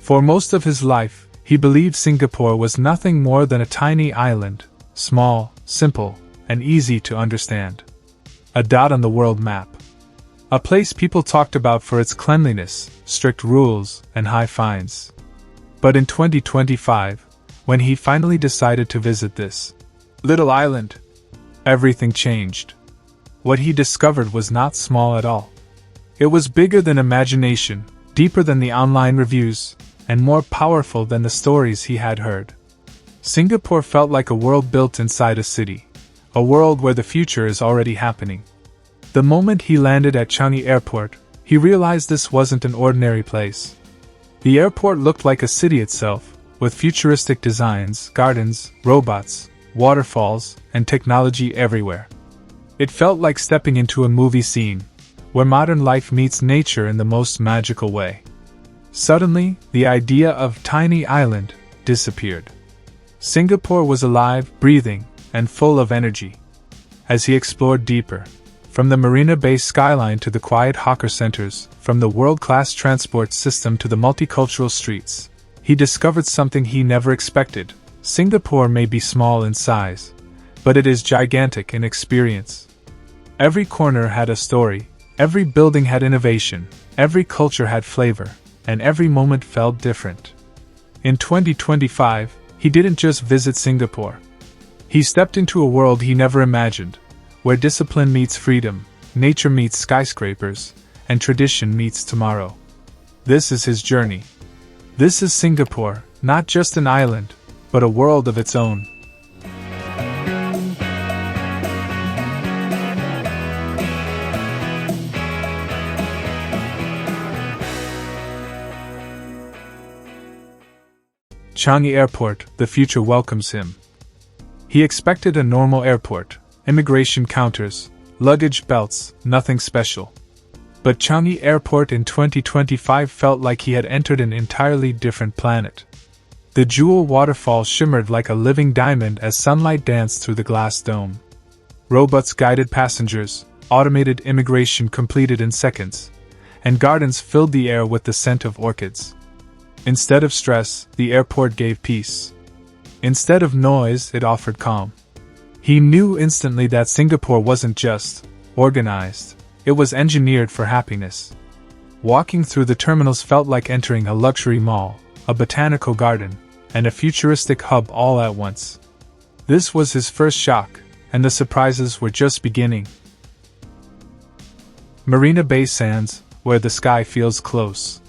For most of his life, he believed Singapore was nothing more than a tiny island, small, simple, and easy to understand. A dot on the world map. A place people talked about for its cleanliness, strict rules, and high fines. But in 2025, when he finally decided to visit this little island, everything changed. What he discovered was not small at all. It was bigger than imagination, deeper than the online reviews, and more powerful than the stories he had heard. Singapore felt like a world built inside a city, a world where the future is already happening. The moment he landed at Changi Airport, he realized this wasn't an ordinary place. The airport looked like a city itself, with futuristic designs, gardens, robots, waterfalls, and technology everywhere. It felt like stepping into a movie scene, where modern life meets nature in the most magical way. Suddenly, the idea of tiny island disappeared. Singapore was alive, breathing, and full of energy. As he explored deeper, from the Marina Bay skyline to the quiet hawker centers, from the world-class transport system to the multicultural streets, he discovered something he never expected. Singapore may be small in size, but it is gigantic in experience. Every corner had a story, every building had innovation, every culture had flavor, and every moment felt different. In 2025, he didn't just visit Singapore. He stepped into a world he never imagined, where discipline meets freedom, nature meets skyscrapers, and tradition meets tomorrow. This is his journey. This is Singapore, not just an island, but a world of its own. Changi Airport, the future welcomes him. He expected a normal airport, immigration counters, luggage belts, nothing special. But Changi Airport in 2025 felt like he had entered an entirely different planet. The jewel waterfall shimmered like a living diamond as sunlight danced through the glass dome. Robots guided passengers, automated immigration completed in seconds, and gardens filled the air with the scent of orchids. Instead of stress, the airport gave peace. Instead of noise, it offered calm. He knew instantly that Singapore wasn't just organized, it was engineered for happiness. Walking through the terminals felt like entering a luxury mall, a botanical garden, and a futuristic hub all at once. This was his first shock, and the surprises were just beginning. Marina Bay Sands, where the sky feels close.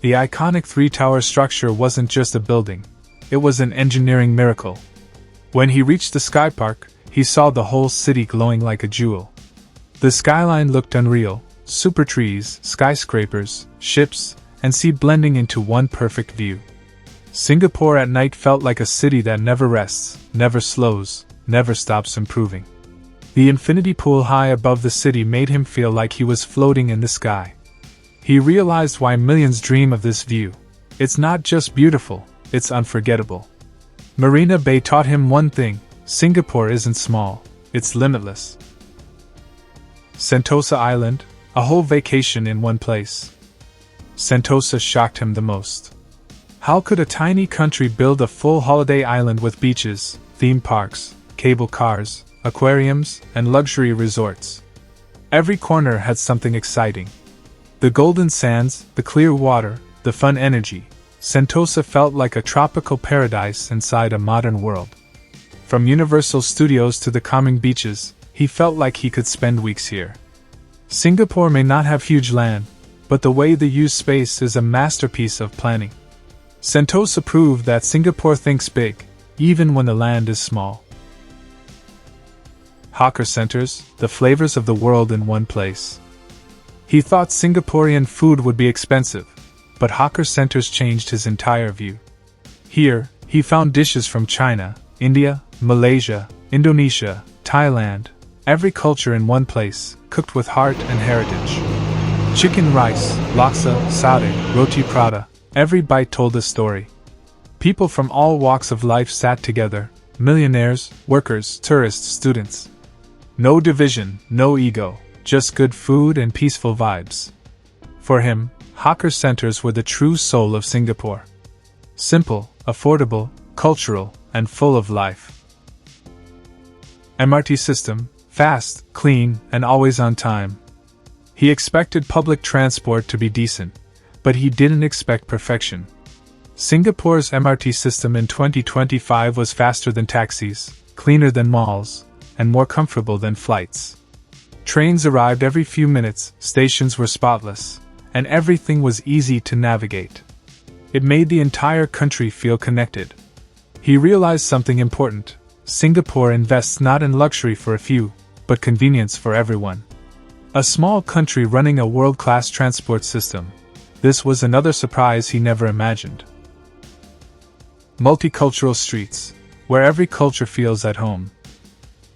The iconic three-tower structure wasn't just a building, it was an engineering miracle. When he reached the sky park, he saw the whole city glowing like a jewel. The skyline looked unreal, super trees, skyscrapers, ships, and sea blending into one perfect view. Singapore at night felt like a city that never rests, never slows, never stops improving. The infinity pool high above the city made him feel like he was floating in the sky. He realized why millions dream of this view. It's not just beautiful, it's unforgettable. Marina Bay taught him one thing: Singapore isn't small, it's limitless. Sentosa Island, a whole vacation in one place. Sentosa shocked him the most. How could a tiny country build a full holiday island with beaches, theme parks, cable cars, aquariums, and luxury resorts? Every corner had something exciting. The golden sands, the clear water, the fun energy. Sentosa felt like a tropical paradise inside a modern world. From Universal Studios to the calming beaches, he felt like he could spend weeks here. Singapore may not have huge land, but the way they use space is a masterpiece of planning. Sentosa proved that Singapore thinks big, even when the land is small. Hawker centers, the flavors of the world in one place. He thought Singaporean food would be expensive, but hawker centers changed his entire view. Here, he found dishes from China, India, Malaysia, Indonesia, Thailand, every culture in one place, cooked with heart and heritage. Chicken rice, laksa, satay, roti prata, every bite told a story. People from all walks of life sat together, millionaires, workers, tourists, students. No division, no ego, just good food and peaceful vibes. For him, hawker centers were the true soul of Singapore. Simple, affordable, cultural, and full of life. MRT system, fast, clean, and always on time. He expected public transport to be decent, but he didn't expect perfection. Singapore's MRT system in 2025 was faster than taxis, cleaner than malls, and more comfortable than flights. Trains arrived every few minutes, stations were spotless, and everything was easy to navigate. It made the entire country feel connected. He realized something important: Singapore invests not in luxury for a few, but convenience for everyone. A small country running a world-class transport system. This was another surprise he never imagined. Multicultural streets, where every culture feels at home.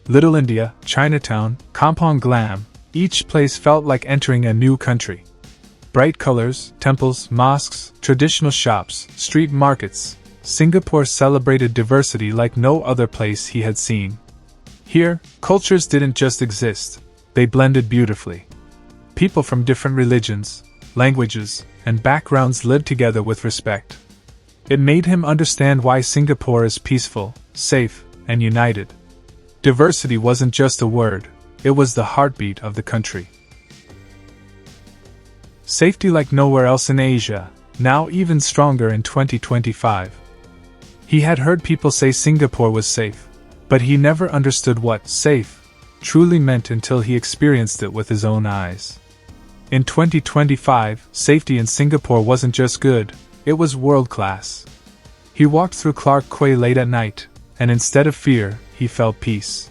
Little India, Chinatown, Kampong Glam, each place felt like entering a new country. Bright colors, temples, mosques, traditional shops, street markets. Singapore celebrated diversity like no other place he had seen. Here, cultures didn't just exist, they blended beautifully. People from different religions, languages, and backgrounds lived together with respect. It made him understand why Singapore is peaceful, safe, and united. Diversity wasn't just a word, it was the heartbeat of the country. Safety like nowhere else in Asia, now even stronger in 2025. He had heard people say Singapore was safe, but he never understood what safe truly meant until he experienced it with his own eyes. In 2025, safety in Singapore wasn't just good, it was world-class. He walked through Clark Quay late at night, and instead of fear, he felt peace.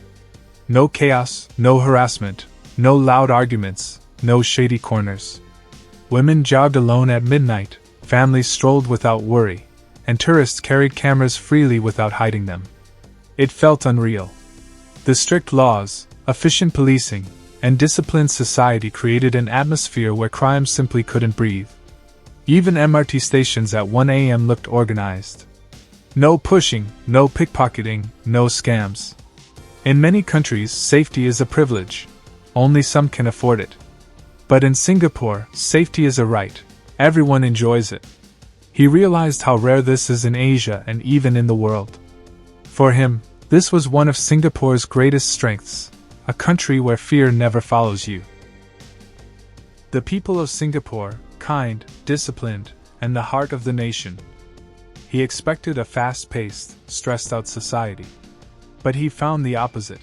No chaos, no harassment, no loud arguments, no shady corners. Women jogged alone at midnight, families strolled without worry, and tourists carried cameras freely without hiding them. It felt unreal. The strict laws, efficient policing, and disciplined society created an atmosphere where crime simply couldn't breathe. Even MRT stations at 1 a.m. looked organized. No pushing, no pickpocketing, no scams. In many countries, safety is a privilege. Only some can afford it. But in Singapore, safety is a right. Everyone enjoys it. He realized how rare this is in Asia and even in the world. For him, this was one of Singapore's greatest strengths, a country where fear never follows you. The people of Singapore, kind, disciplined, and the heart of the nation. He expected a fast-paced, stressed-out society. But he found the opposite.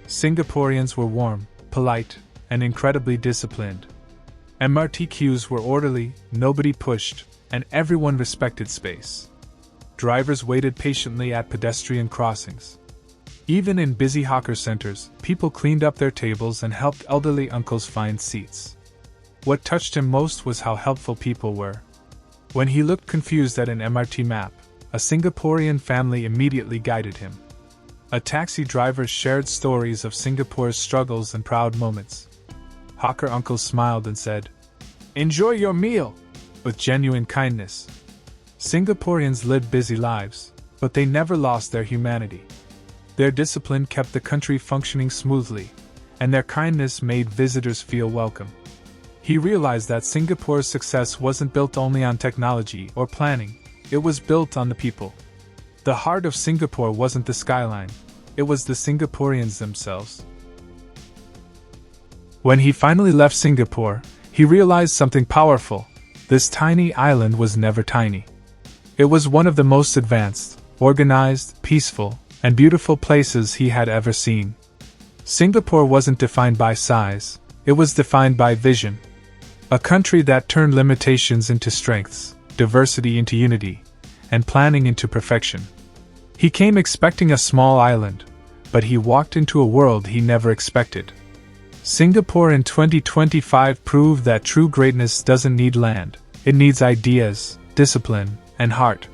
Singaporeans were warm, polite, and incredibly disciplined. MRT queues were orderly, nobody pushed, and everyone respected space. Drivers waited patiently at pedestrian crossings. Even in busy hawker centers, people cleaned up their tables and helped elderly uncles find seats. What touched him most was how helpful people were. When he looked confused at an MRT map, a Singaporean family immediately guided him. A taxi driver shared stories of Singapore's struggles and proud moments. Hawker uncles smiled and said, "Enjoy your meal," with genuine kindness. Singaporeans lived busy lives, but they never lost their humanity. Their discipline kept the country functioning smoothly, and their kindness made visitors feel welcome. He realized that Singapore's success wasn't built only on technology or planning, it was built on the people. The heart of Singapore wasn't the skyline, it was the Singaporeans themselves. When he finally left Singapore, he realized something powerful. This tiny island was never tiny. It was one of the most advanced, organized, peaceful, and beautiful places he had ever seen. Singapore wasn't defined by size, it was defined by vision. A country that turned limitations into strengths, diversity into unity, and planning into perfection. He came expecting a small island, but he walked into a world he never expected. Singapore in 2025 proved that true greatness doesn't need land, it needs ideas, discipline, and heart.